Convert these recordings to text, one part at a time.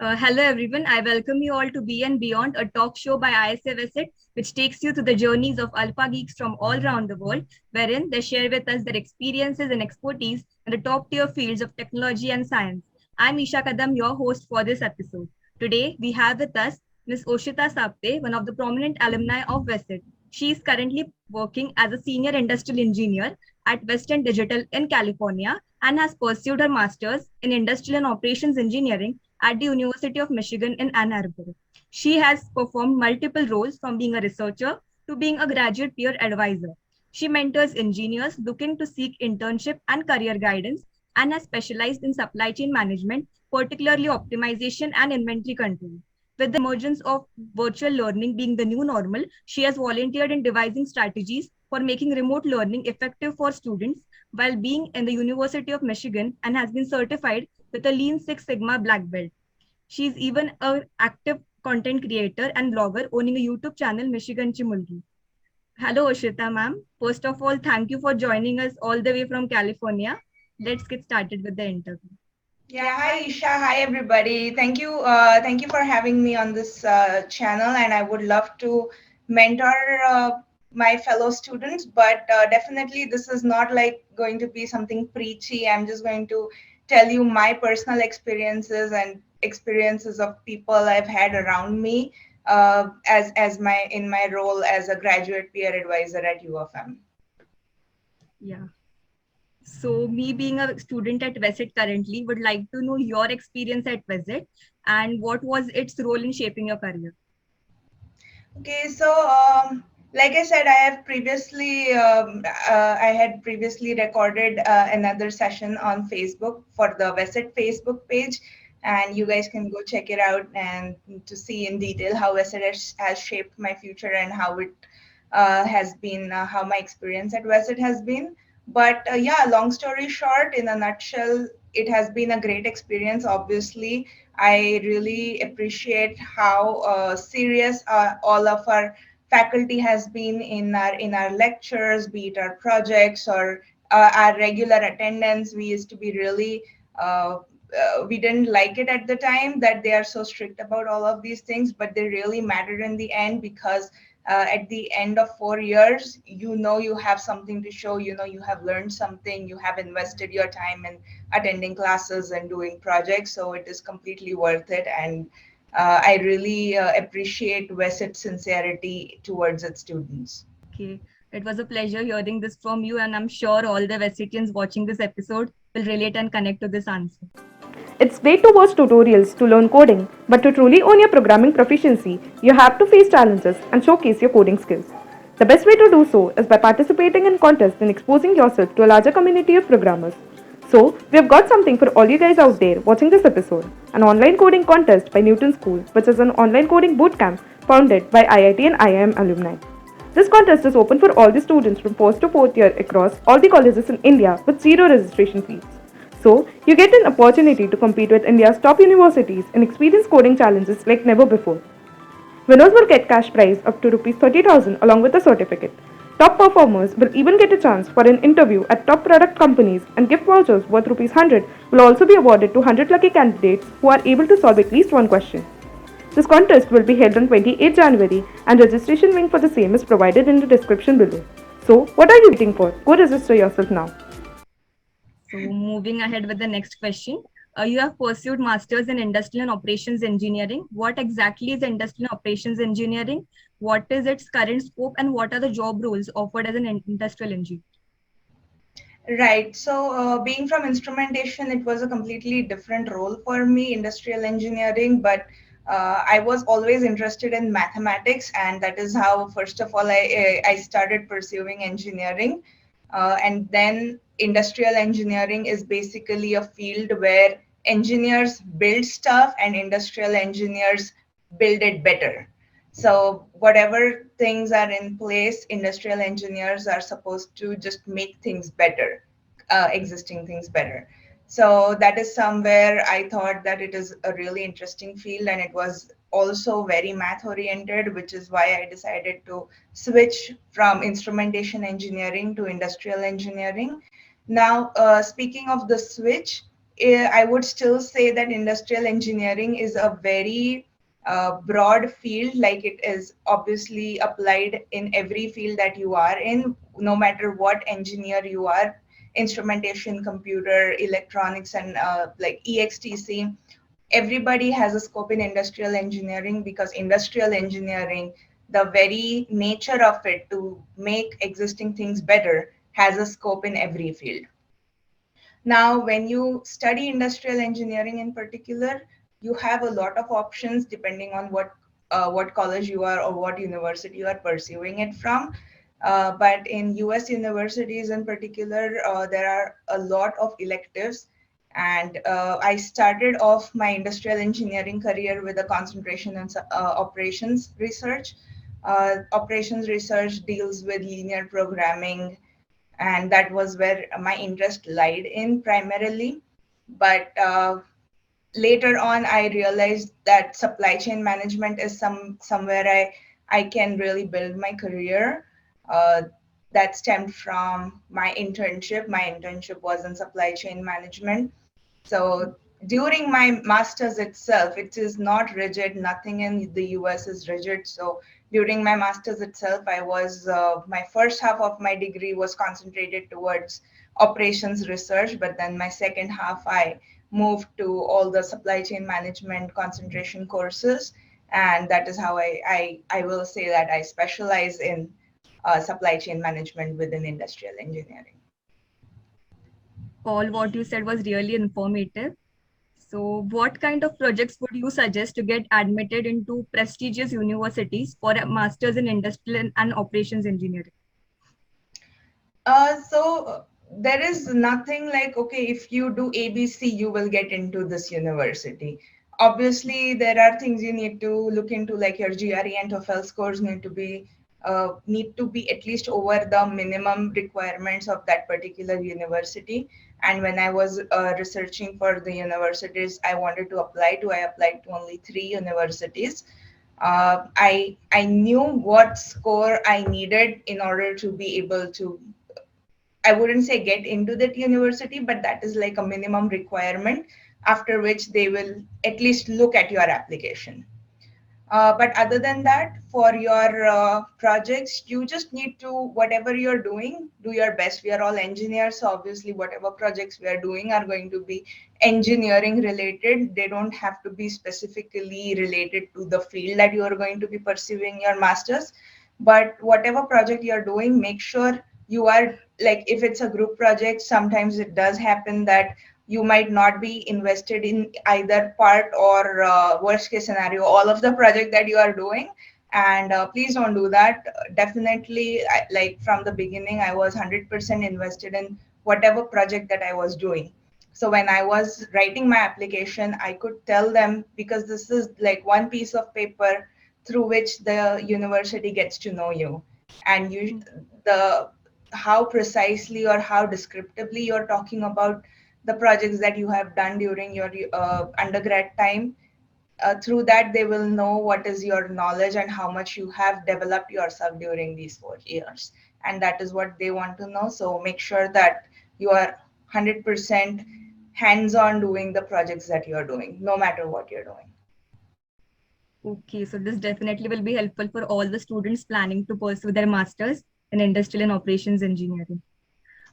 Hello everyone, I welcome you all to Be and Beyond, a talk show by ISA-VESIT, which takes you to the journeys of alpha geeks from all around the world, wherein they share with us their experiences and expertise in the top tier fields of technology and science. I'm Isha Kadam, your host for this episode. Today, we have with us Ms. Oshita Sapte, one of the prominent alumni of VESIT. She is currently working as a senior industrial engineer at Western Digital in California and has pursued her master's in industrial and operations engineering at the University of Michigan in Ann Arbor. She has performed multiple roles from being a researcher to being a graduate peer advisor. She mentors engineers looking to seek internship and career guidance and has specialized in supply chain management, particularly optimization and inventory control. With the emergence of virtual learning being the new normal, she has volunteered in devising strategies for making remote learning effective for students while being in the University of Michigan and has been certified with a Lean Six Sigma black belt. She's even an active content creator and blogger owning a YouTube channel, Michigan Chimulgi. Hello, Oshita ma'am. First of all, thank you for joining us all the way from California. Let's get started with the interview. Yeah, hi Isha, hi everybody. Thank you for having me on this channel, and I would love to mentor my fellow students. But definitely, this is not like going to be something preachy. I'm just going to tell you my personal experiences and experiences of people I've had around me as my in my role as a graduate peer advisor at U of M. Yeah. So, me being a student at VESIT currently, would like to know your experience at VESIT and what was its role in shaping your career. Okay, so like I said, I had previously recorded another session on Facebook for the VESIT Facebook page, and you guys can go check it out and to see in detail how VESIT has shaped my future and how it has been, how my experience at VESIT has been. But yeah, long story short, in a nutshell, it has been a great experience. Obviously, I really appreciate how serious all of our faculty has been in our lectures, be it our projects or our regular attendance. We used to be really we didn't like it at the time that they are so strict about all of these things, but they really mattered in the end because at the end of 4 years, you know you have something to show, you know you have learned something, you have invested your time in attending classes and doing projects, so it is completely worth it. And I really appreciate VESIT's sincerity towards its students. Okay. It was a pleasure hearing this from you, and I'm sure all the VESITians watching this episode will relate and connect to this answer. It's great to watch tutorials to learn coding, but to truly own your programming proficiency, you have to face challenges and showcase your coding skills. The best way to do so is by participating in contests and exposing yourself to a larger community of programmers. So, we have got something for all you guys out there watching this episode, an online coding contest by Newton School, which is an online coding bootcamp founded by IIT and IIM alumni. This contest is open for all the students from 1st to 4th year across all the colleges in India with zero registration fees. So, you get an opportunity to compete with India's top universities and experience coding challenges like never before. Winners will get cash prize up to Rs 30,000 along with a certificate. Top performers will even get a chance for an interview at top product companies, and gift vouchers worth Rs 100 will also be awarded to 100 lucky candidates who are able to solve at least one question. This contest will be held on 28 January, and registration link for the same is provided in the description below. So, what are you waiting for? Go register yourself now. So, moving ahead with the next question. You have pursued Masters in Industrial and Operations Engineering. What exactly is Industrial and Operations Engineering? What is its current scope, and what are the job roles offered as an industrial engineer? Right. So, being from instrumentation, it was a completely different role for me, industrial engineering, but I was always interested in mathematics, and that is how, first of all, I started pursuing engineering. And then industrial engineering is basically a field where engineers build stuff and industrial engineers build it better. So whatever things are in place, industrial engineers are supposed to just make things better, existing things better. So that is somewhere I thought that it is a really interesting field, and it was also very math oriented, which is why I decided to switch from instrumentation engineering to industrial engineering. Now, speaking of the switch, I would still say that industrial engineering is a very broad field. Like, it is obviously applied in every field that you are in, no matter what engineer you are. Instrumentation, computer, electronics, and like EXTC, everybody has a scope in industrial engineering, because industrial engineering, the very nature of it to make existing things better, has a scope in every field. Now, when you study industrial engineering in particular, you have a lot of options depending on what college you are or what university you are pursuing it from. But in US universities in particular, there are a lot of electives. And I started off my industrial engineering career with a concentration in operations research. Operations research deals with linear programming, and that was where my interest lied in primarily. But later on, I realized that supply chain management is somewhere I can really build my career. uh, that stemmed from my internship. My internship was in supply chain management. So during my master's itself, it is not rigid. Nothing in the US is rigid. So during my master's itself, my first half of my degree was concentrated towards operations research, but then my second half, I moved to all the supply chain management concentration courses. And that is how I will say that I specialize in supply chain management within industrial engineering. All what you said was really informative. So, what kind of projects would you suggest to get admitted into prestigious universities for a master's in industrial and operations engineering? So there is nothing like, okay, if you do ABC, you will get into this university. Obviously, there are things you need to look into, like your GRE and TOEFL scores need to be at least over the minimum requirements of that particular university. And when I was researching for the universities I wanted to apply to, I applied to only 3 universities. I knew what score I needed in order to be able to, I wouldn't say get into that university, but that is like a minimum requirement after which they will at least look at your application. But other than that, for your projects, you just need to, whatever you're doing, do your best. We are all engineers, so obviously, whatever projects we are doing are going to be engineering related. They don't have to be specifically related to the field that you are going to be pursuing your master's. But whatever project you're doing, make sure you are, like, if it's a group project, sometimes it does happen that you might not be invested in either part, or worst case scenario, all of the project that you are doing. And please don't do that. Definitely, like from the beginning, I was 100% invested in whatever project that I was doing. So when I was writing my application, I could tell them, because this is like one piece of paper through which the university gets to know you. And the how precisely or how descriptively you're talking about the projects that you have done during your undergrad time. Through that, they will know what is your knowledge and how much you have developed yourself during these 4 years. And that is what they want to know. So make sure that you are 100% hands on doing the projects that you're doing, no matter what you're doing. Okay, so this definitely will be helpful for all the students planning to pursue their masters in industrial and operations engineering.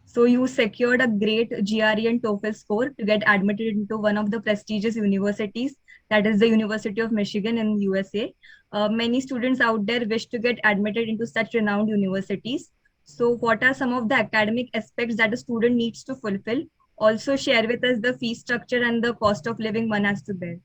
So you secured a great GRE and TOEFL score to get admitted into one of the prestigious universities, that is the University of Michigan in USA. Many students out there wish to get admitted into such renowned universities. So what are some of the academic aspects that a student needs to fulfill? Also share with us the fee structure and the cost of living one has to bear.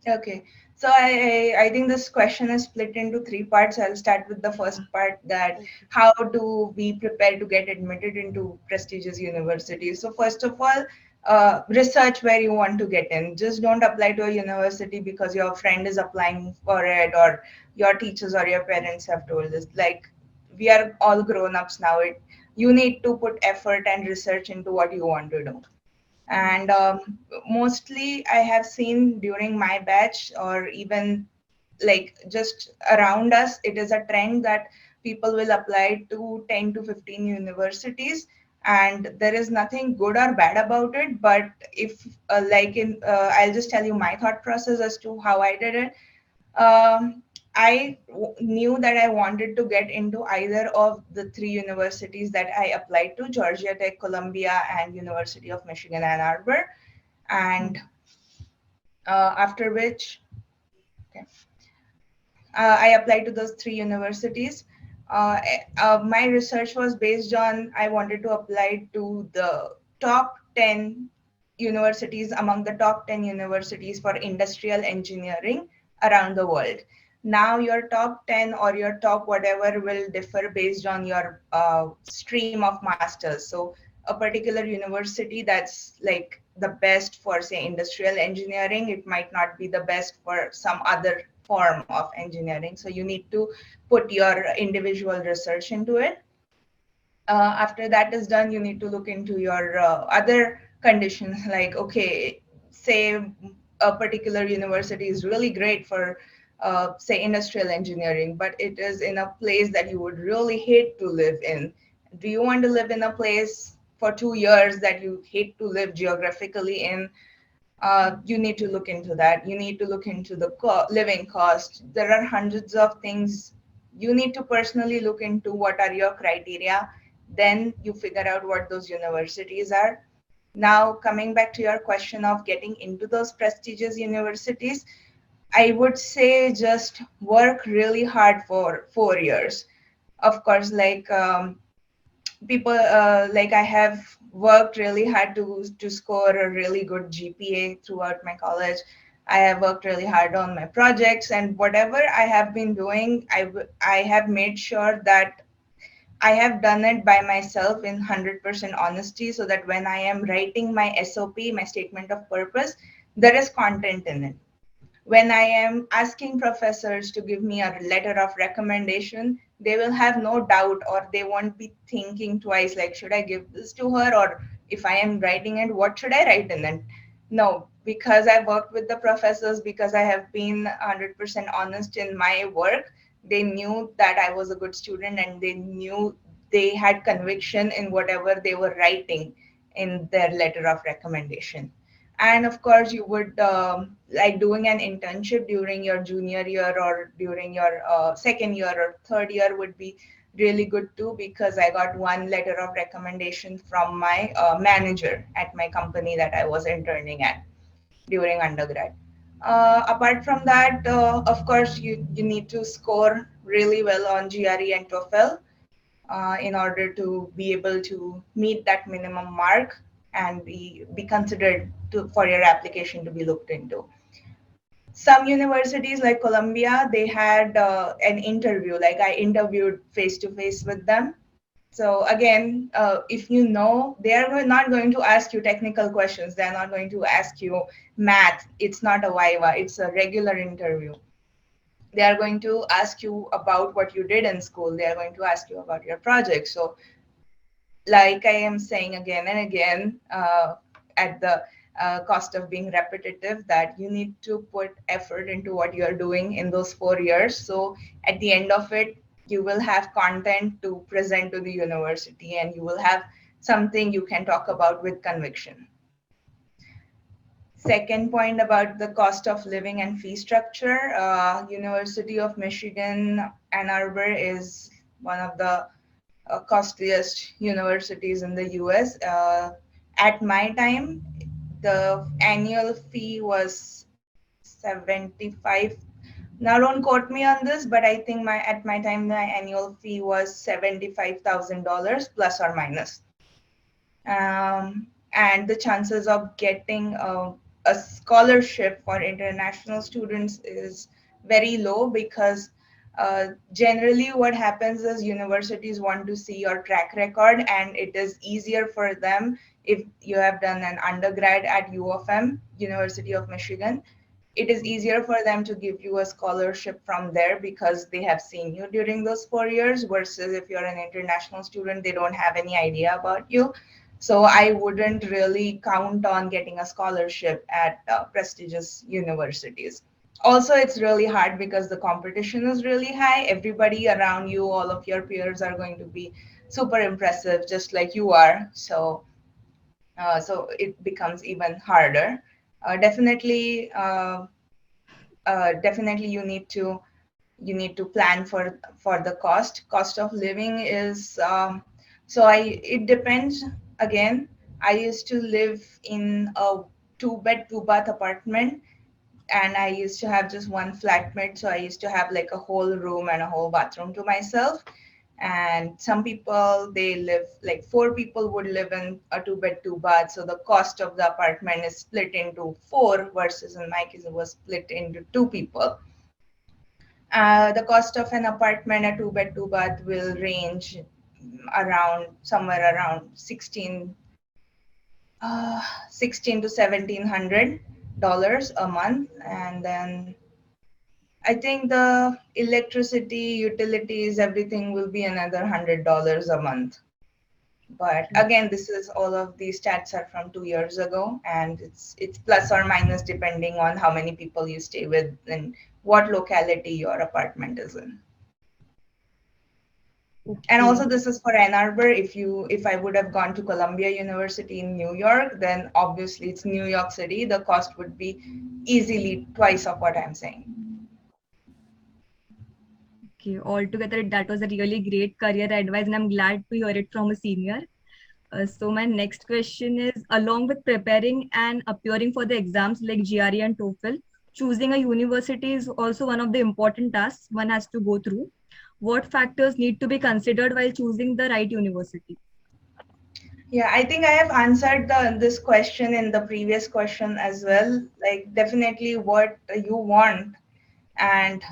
Okay, so I think this question is split into 3 parts. I'll start with the first part, that how do we prepare to get admitted into prestigious universities. So first of all, research where you want to get in. Just don't apply to a university because your friend is applying for it, or your teachers or your parents have told us. Like, we are all grown-ups now. You need to put effort and research into what you want to do. And mostly I have seen during my batch, or even like just around us, it is a trend that people will apply to 10 to 15 universities. and there is nothing good or bad about it. But if I'll just tell you my thought process as to how I did it. um, knew that I wanted to get into either of the three universities that I applied to: Georgia Tech, Columbia, and University of Michigan, Ann Arbor. And after which, okay, I applied to those three universities. My research was based on, I wanted to apply to the top 10 universities, among the top 10 universities for industrial engineering around the world. Now, your top 10 or your top whatever will differ based on your stream of masters. So, a particular university that's like the best for, say, industrial engineering, it might not be the best for some other form of engineering. So you need to put your individual research into it. After that is done, you need to look into your other conditions, like, okay, say a particular university is really great for, say, industrial engineering, but it is in a place that you would really hate to live in. Do you want to live in a place for 2 years that you hate to live geographically in? You need to look into that. You need to look into the living cost. There are hundreds of things you need to personally look into. What are your criteria? Then you figure out what those universities are. Now, coming back to your question of getting into those prestigious universities, I would say just work really hard for 4 years. Of course, people like I have worked really hard to score a really good GPA throughout my college. I have worked really hard on my projects, and whatever I have been doing, I have made sure that I have done it by myself in 100% honesty, so that when I am writing my SOP, my statement of purpose, there is content in it. When I am asking professors to give me a letter of recommendation, they will have no doubt, or they won't be thinking twice, like, should I give this to her? Or if I am writing it, what should I write in it? No, because I worked with the professors, because I have been 100% honest in my work, they knew that I was a good student, and they knew they had conviction in whatever they were writing in their letter of recommendation. And of course, you would like doing an internship during your junior year or during your second year or third year would be really good too, because I got one letter of recommendation from my manager at my company that I was interning at during undergrad. Apart from that, of course, you need to score really well on GRE and TOEFL in order to be able to meet that minimum mark and be considered for your application to be looked into. Some universities like Columbia, they had an interview, like I interviewed face to face with them. So again, if you know, they are not going to ask you technical questions. They're not going to ask you math. It's not a viva, it's a regular interview. They are going to ask you about what you did in school. They are going to ask you about your project. So like I am saying again and again, at the cost of being repetitive, that you need to put effort into what you're doing in those 4 years. So at the end of it, you will have content to present to the university, and you will have something you can talk about with conviction. Second point about the cost of living and fee structure, University of Michigan, Ann Arbor is one of the costliest universities in the US. At my time, the annual fee was 75. Now, don't quote me on this, but I think at my time the annual fee was $75,000 plus or minus. And the chances of getting a scholarship for international students is very low, because generally what happens is universities want to see your track record, and it is easier for them if you have done an undergrad at U of M, University of Michigan. It is easier for them to give you a scholarship from there because they have seen you during those 4 years, versus if you're an international student, they don't have any idea about you. So I wouldn't really count on getting a scholarship at prestigious universities. Also, it's really hard because the competition is really high. Everybody around you, all of your peers are going to be super impressive, just like you are. So it becomes even harder. Definitely, definitely, you need to plan for the cost of living is so I it depends. Again, I used to live in a two-bed two-bath apartment, and I used to have just one flatmate, so I used to have like a whole room and a whole bathroom to myself. And some people, they live like four people would live in a two-bed two-bath, so the cost of the apartment is split into four, versus in my case it was split into two people. The cost of an apartment, a two-bed two-bath, will range around somewhere around 16 to $1,700 a month. And then I think the electricity, utilities, everything will be another $100 a month. But again, this is all of these stats are from 2 years ago, and it's plus or minus depending on how many people you stay with and what locality your apartment is in. And Okay. also, this is for Ann Arbor. If I would have gone to Columbia University in New York, then obviously it's New York City. The cost would be easily twice of what I'm saying. Okay, altogether, that was a really great career advice, and I'm glad to hear it from a senior. So my next question is, along with preparing and appearing for the exams like GRE and TOEFL, choosing a university is also one of the important tasks one has to go through. What factors need to be considered while choosing the right university? Yeah, I think I have answered this question in the previous question as well. Like, definitely what you want. And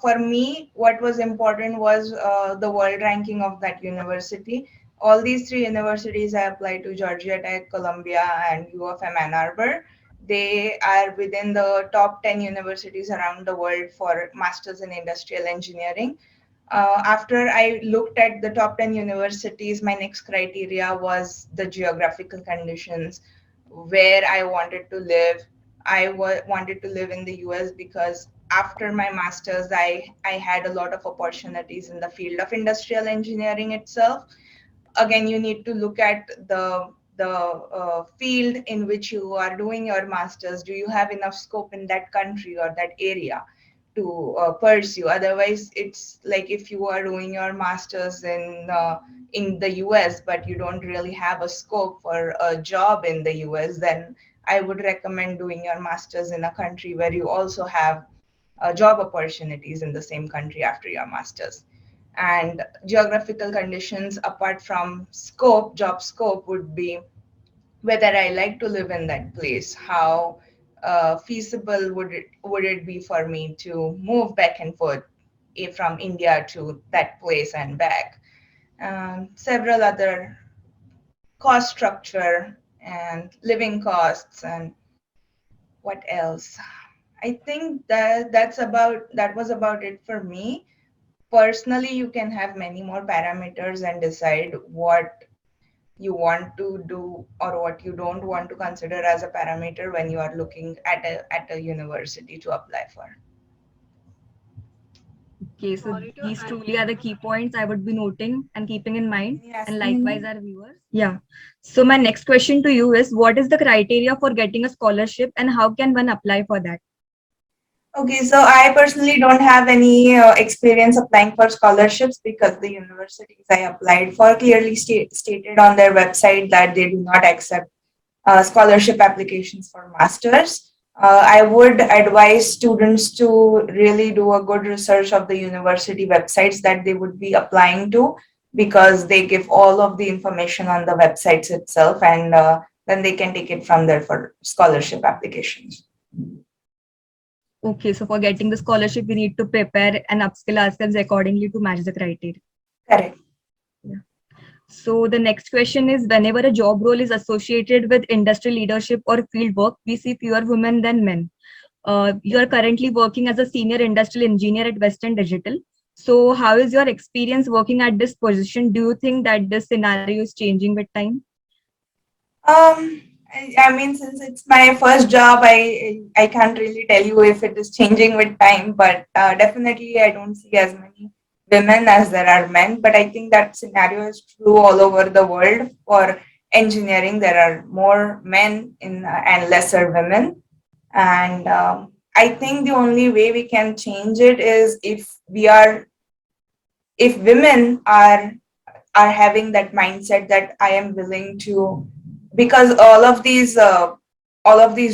for me, what was important was the world ranking of that university. All these three universities I applied to: Georgia Tech, Columbia, and U of M Ann Arbor. They are within the top 10 universities around the world for masters in industrial engineering. After I looked at the top 10 universities, my next criteria was the geographical conditions, where I wanted to live. Wanted to live in the US because after my master's, I had a lot of opportunities in the field of industrial engineering itself. Again, you need to look at the field in which you are doing your master's. Do you have enough scope in that country or that area to pursue? Otherwise, it's like if you are doing your master's in the US, but you don't really have a scope for a job in the US, then I would recommend doing your master's in a country where you also have job opportunities in the same country after your master's. And geographical conditions, apart from scope, job scope, would be whether I like to live in that place, how feasible would it be for me to move back and forth from India to that place and back. Several other cost structure and living costs, and what else? I think that was about it for me. Personally, you can have many more parameters and decide what you want to do or what you don't want to consider as a parameter when you are looking at a university to apply for. Okay, so these truly are the key points I would be noting and keeping in mind, Can you and ask likewise me? our viewers. Yeah. So my next question to you is, what is the criteria for getting a scholarship and how can one apply for that? Okay, so I personally don't have any experience applying for scholarships because the universities I applied for clearly stated on their website that they do not accept scholarship applications for masters. I would advise students to really do a good research of the university websites that they would be applying to, because they give all of the information on the websites itself, and then they can take it from there for scholarship applications. Okay, so for getting the scholarship, we need to prepare and upskill ourselves accordingly to match the criteria. Correct. Yeah. So the next question is, whenever a job role is associated with industry leadership or field work, we see fewer women than men. You are currently working as a senior industrial engineer at Western Digital. So how is your experience working at this position? Do you think that this scenario is changing with time? I mean, since it's my first job, I can't really tell you if it is changing with time, but definitely I don't see as many women as there are men, but I think that scenario is true all over the world. For engineering, there are more men and lesser women. And I think the only way we can change it is if women are having that mindset that I am willing to, because all of these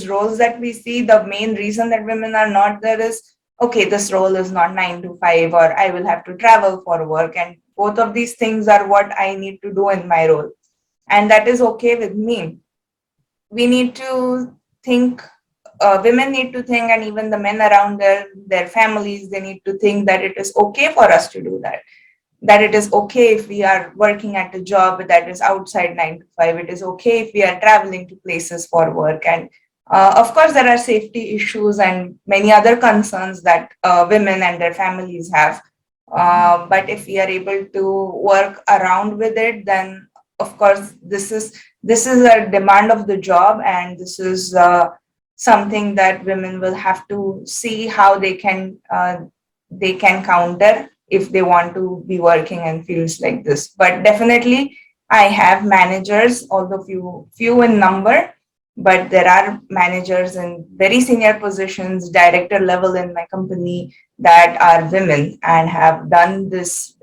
roles that we see, the main reason that women are not there is, okay, this role is not 9 to 5, or I will have to travel for work, and both of these things are what I need to do in my role, and that is okay with me. We need to think, women need to think, and even the men around their families, they need to think that it is okay for us to do that, that it is okay if we are working at a job that is outside 9 to 5. It is okay if we are traveling to places for work. And of course, there are safety issues and many other concerns that women and their families have. But if we are able to work around with it, then of course, this is a demand of the job, and this is something that women will have to see how they can counter if they want to be working in fields like this. But definitely, I have managers, although few in number, but there are managers in very senior positions, director level in my company, that are women and have done this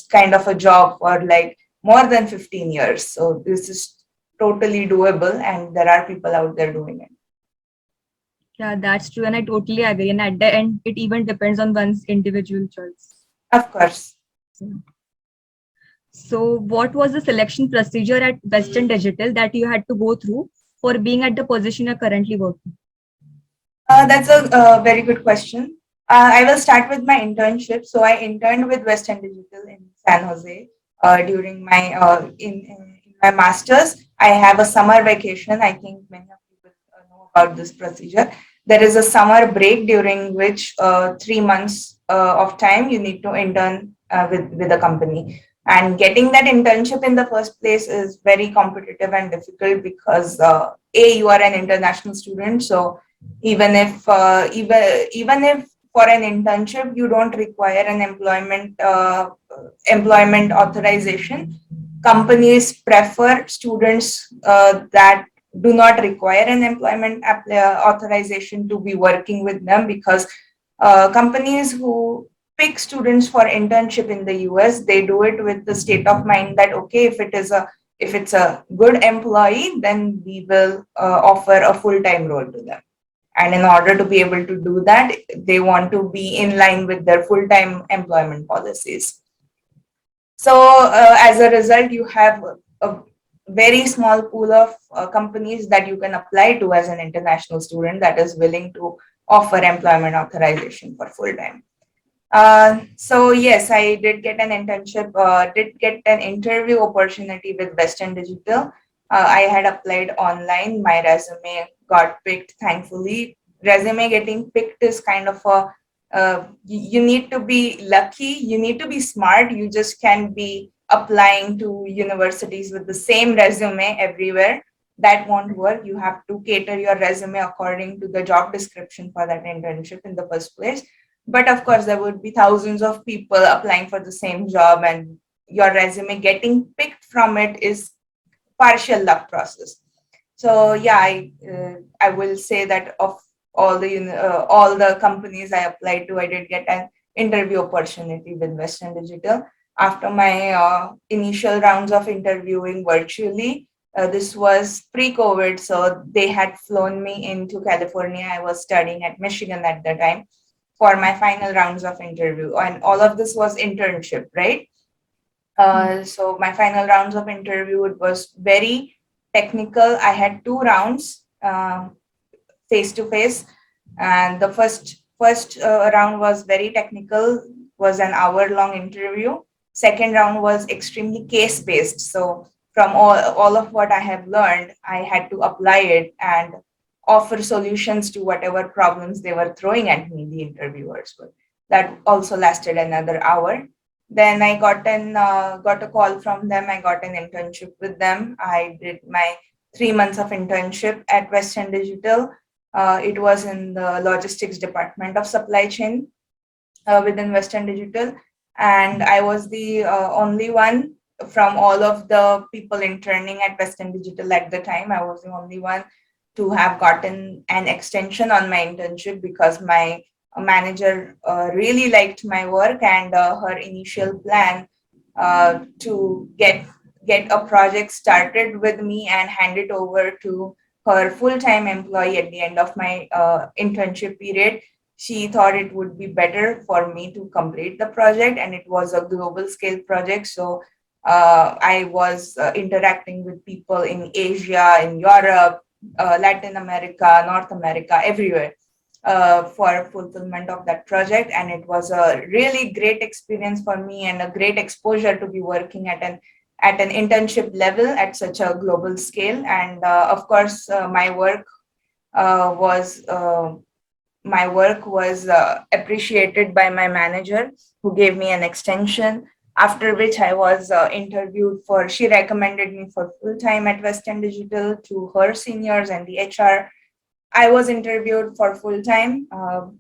kind of a job for like more than 15 years. So this is totally doable, and there are people out there doing it. Yeah, that's true. And I totally agree. And at the end, it even depends on one's individual choice. Of course. Yeah. So, what was the selection procedure at Western Digital that you had to go through for being at the position you're currently working? That's a very good question. I will start with my internship. So I interned with Western Digital in San Jose during my in my masters. I have a summer vacation. I think many of you will know about this procedure. There is a summer break during which 3 months of time you need to intern with a company. And getting that internship in the first place is very competitive and difficult because you are an international student, so even if for an internship you don't require an employment authorization, companies prefer students that do not require an authorization to be working with them, because companies who pick students for internship in the US, they do it with the state of mind that, okay, if it's a good employee, then we will offer a full-time role to them. And in order to be able to do that, they want to be in line with their full-time employment policies. So as a result, you have a very small pool of companies that you can apply to as an international student that is willing to offer employment authorization for full-time. So yes, I did get an internship, did get an interview opportunity with Western Digital. I had applied online. My resume got picked, thankfully. Resume getting picked is kind of you need to be lucky, you need to be smart. You just can't be applying to universities with the same resume everywhere. That won't work. You have to cater your resume according to the job description for that internship in the first place. But of course, there would be thousands of people applying for the same job, and your resume getting picked from it is partial luck process. So yeah, I will say that of all the companies I applied to, I did get an interview opportunity with Western Digital. After my initial rounds of interviewing virtually, this was pre-COVID, so they had flown me into California. I was studying at Michigan at the time for my final rounds of interview, and all of this was internship, right? So my final rounds of interview, it was very technical. I had 2 rounds face to face, and the first round was very technical, was an hour-long interview. Second round was extremely case-based. So from all of what I have learned, I had to apply it and offer solutions to whatever problems they were throwing at me, the interviewers were. That also lasted another hour. Then I got a call from them. I got an internship with them. I did my 3 months of internship at Western Digital. It was in the logistics department of supply chain. within Western Digital, and I was the only one from all of the people interning at Western Digital at the time. I was the only one to have gotten an extension on my internship because my manager really liked my work, and her initial plan to get a project started with me and hand it over to her full-time employee at the end of my internship period. She thought it would be better for me to complete the project, and it was a global scale project. So I was interacting with people in Asia, in Europe, Latin America, North America, everywhere for fulfillment of that project. And it was a really great experience for me and a great exposure to be working at an internship level at such a global scale. And of course, was my work was appreciated by my manager, who gave me an extension. After which I was interviewed for, she recommended me for full time at Western Digital to her seniors and the HR. I was interviewed for full time,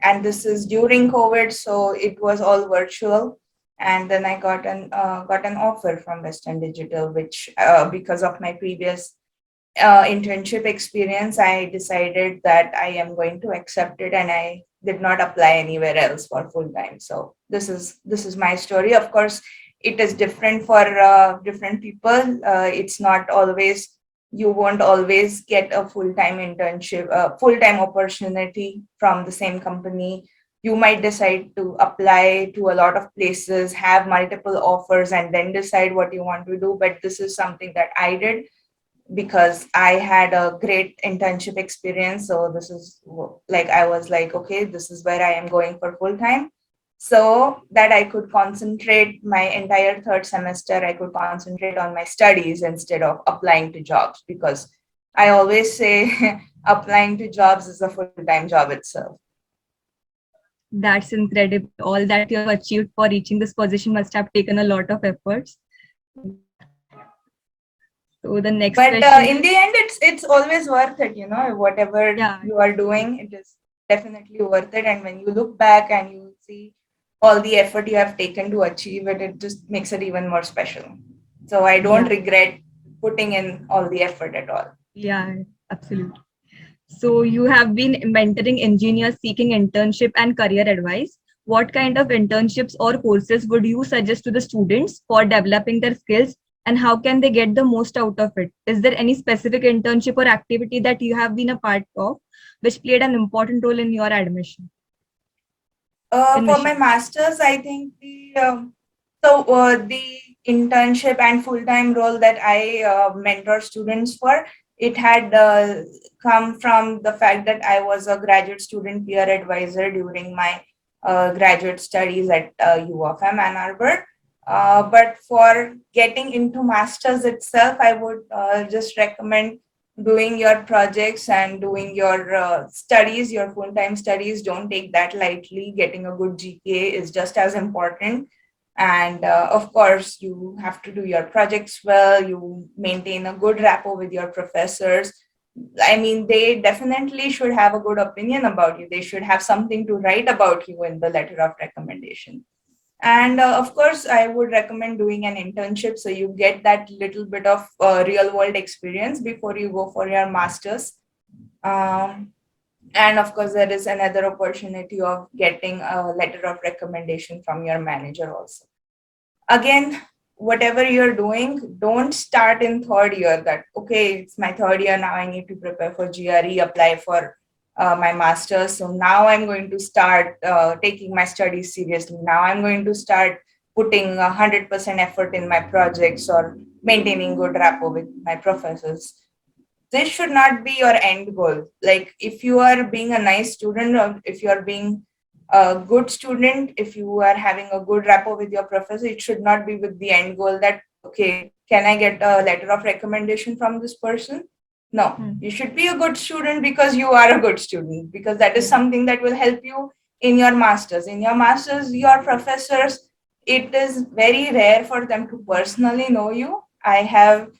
and this is during COVID, so it was all virtual. And then I got an offer from Western Digital, which because of my previous internship experience, I decided that I am going to accept it, and I did not apply anywhere else for full time. So this is my story. Of course, it is different for different people. It's not always, you won't always get a full time internship, full time opportunity from the same company. You might decide to apply to a lot of places, have multiple offers, and then decide what you want to do. But this is something that I did because I had a great internship experience. So this is like, I was like, okay, this is where I am going for full time. So that I could concentrate my entire third semester, I could concentrate on my studies instead of applying to jobs, because I always say applying to jobs is a full time job itself. That's incredible. All that you have achieved for reaching this position must have taken a lot of efforts. So the next But question. in the end, it's always worth it, whatever Yeah. you are doing, it is definitely worth it. And when you look back and you see all the effort you have taken to achieve it, it just makes it even more special. So I don't regret putting in all the effort at all. Yeah, absolutely. So you have been mentoring engineers seeking internship and career advice. What kind of internships or courses would you suggest to the students for developing their skills, and how can they get the most out of it? Is there any specific internship or activity that you have been a part of which played an important role in your admission? For my master's, I think the internship and full-time role that I mentor students for, it had come from the fact that I was a graduate student peer advisor during my graduate studies at U of M, Ann Arbor. But for getting into master's itself, I would just recommend doing your projects and doing your studies, your full-time studies. Don't take that lightly. Getting a good GPA is just as important. And of course, you have to do your projects well. You maintain a good rapport with your professors. I mean, they definitely should have a good opinion about you. They should have something to write about you in the letter of recommendation. And of course, I would recommend doing an internship so you get that little bit of real world experience before you go for your master's. And of course, there is another opportunity of getting a letter of recommendation from your manager also. Again, whatever you're doing, don't start in third year that, okay, it's my third year now, I need to prepare for GRE, apply for my master's. So now I'm going to start taking my studies seriously. Now I'm going to start putting 100% effort in my projects or maintaining good rapport with my professors. This should not be your end goal. Like, if you are being a nice student, or if you are being a good student, if you are having a good rapport with your professor, it should not be with the end goal that, okay, can I get a letter of recommendation from this person? No, you should be a good student because you are a good student, because that is something that will help you in your masters. In your masters, your professors, it is very rare for them to personally know you. I have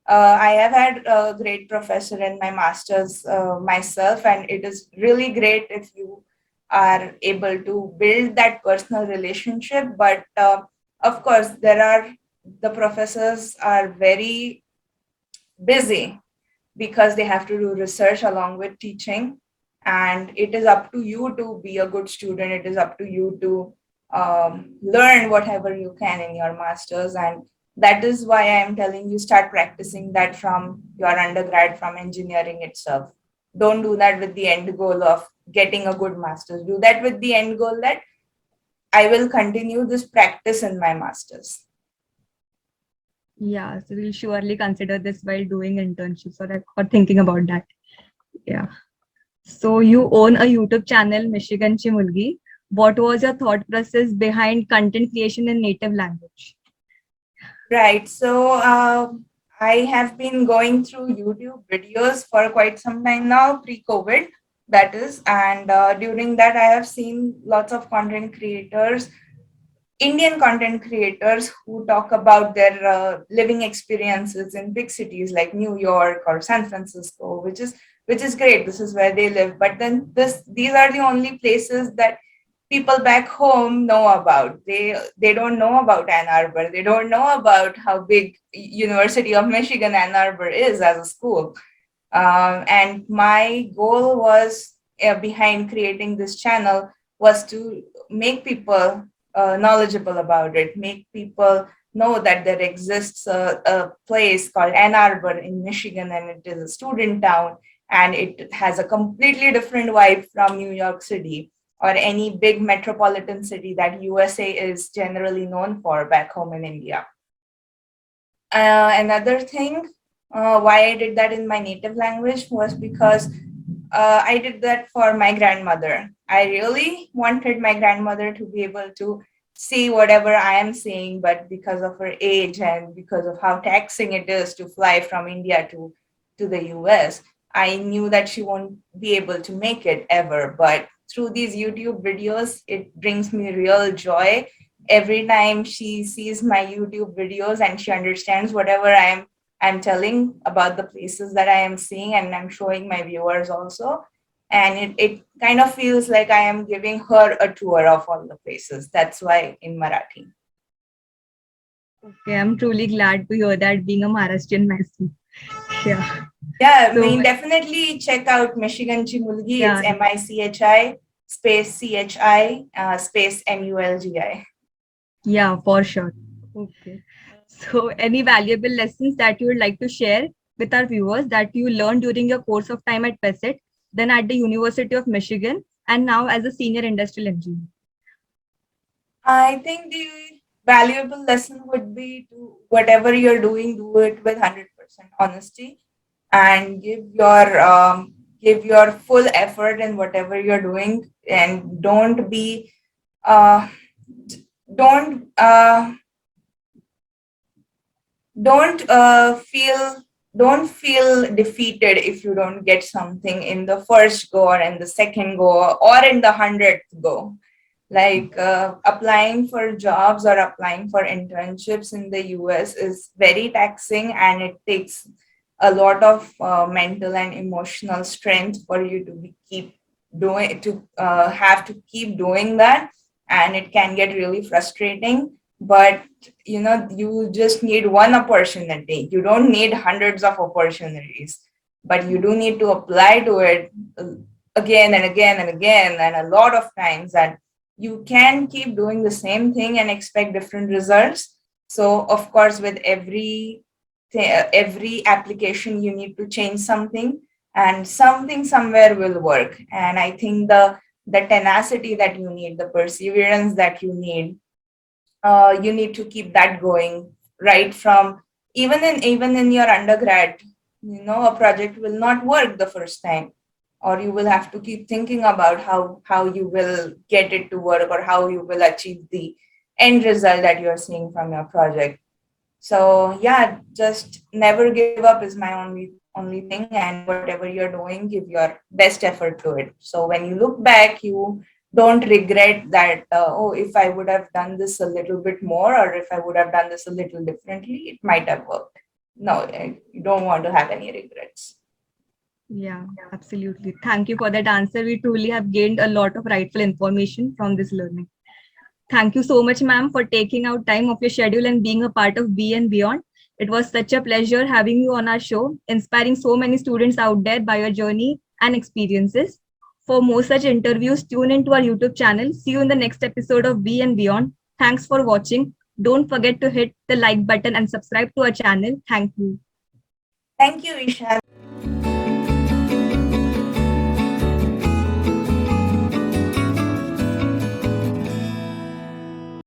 had a great professor in my master's myself, and it is really great if you are able to build that personal relationship. But of course, the professors are very busy because they have to do research along with teaching. And it is up to you to be a good student. It is up to you to learn whatever you can in your master's. And that is why I'm telling you, start practicing that from your undergrad, from engineering itself. Don't do that with the end goal of getting a good master's. Do that with the end goal that I will continue this practice in my master's. Yeah, so we'll surely consider this while doing internships or thinking about that. Yeah. So you own a YouTube channel, Michigan Chimulgi. What was your thought process behind content creation in native language? Right. So I have been going through YouTube videos for quite some time now, pre-COVID, that is. And during that, I have seen lots of content creators, Indian content creators who talk about their living experiences in big cities like New York or San Francisco, which is great. This is where they live. But then these are the only places that people back home know about. They don't know about Ann Arbor. They don't know about how big University of Michigan Ann Arbor is as a school. And my goal was behind creating this channel was to make people knowledgeable about it, make people know that there exists a place called Ann Arbor in Michigan, and it is a student town, and it has a completely different vibe from New York City or any big metropolitan city that USA is generally known for back home in India. Another thing, why I did that in my native language was because I did that for my grandmother. I really wanted my grandmother to be able to see whatever I am saying, but because of her age and because of how taxing it is to fly from India to the US, I knew that she won't be able to make it ever. But through these YouTube videos, it brings me real joy every time she sees my YouTube videos and she understands whatever I'm telling about the places that I am seeing, and I'm showing my viewers also. And it kind of feels like I am giving her a tour of all the places. That's why in Marathi. Okay, I'm truly glad to hear that being a Maharashtrian myself. Yeah. Yeah, I So mean, definitely check out Michigan Chimulgi. It's yeah, MICHI space CHI space MULGI. yeah, for sure. Okay. So any valuable lessons that you would like to share with our viewers that you learned during your course of time at VESIT, then at the University of Michigan, and now as a senior industrial engineer? I think the valuable lesson would be to whatever you're doing, do it with 100% honesty and give your full effort in whatever you're doing, and uh, don't don't feel don't feel defeated if you don't get something in the first go or in the second go or in the 100th go. Like applying for jobs or applying for internships in the US is very taxing, and it takes a lot of mental and emotional strength for you to have to keep doing that, and it can get really frustrating. But you just need one opportunity. You don't need hundreds of opportunities, but you do need to apply to it again and again and again and a lot of times, and you can keep doing the same thing and expect different results. So of course, with every application, you need to change something, and something somewhere will work. And I think the tenacity that you need, the perseverance that you need to keep that going right from even in your undergrad. A project will not work the first time, or you will have to keep thinking about how you will get it to work, or how you will achieve the end result that you're seeing from your project. So yeah, just never give up is my only thing, and whatever you're doing, give your best effort to it. So when you look back, you don't regret that, oh, if I would have done this a little bit more, or if I would have done this a little differently, it might have worked. No, you don't want to have any regrets. Yeah, absolutely. Thank you for that answer. We truly have gained a lot of rightful information from this learning. Thank you so much, ma'am, for taking out time of your schedule and being a part of Be and Beyond. It was such a pleasure having you on our show, inspiring so many students out there by your journey and experiences. For more such interviews, tune into our YouTube channel. See you in the next episode of Be and Beyond. Thanks for watching. Don't forget to hit the like button and subscribe to our channel. Thank you. Thank you, Isha.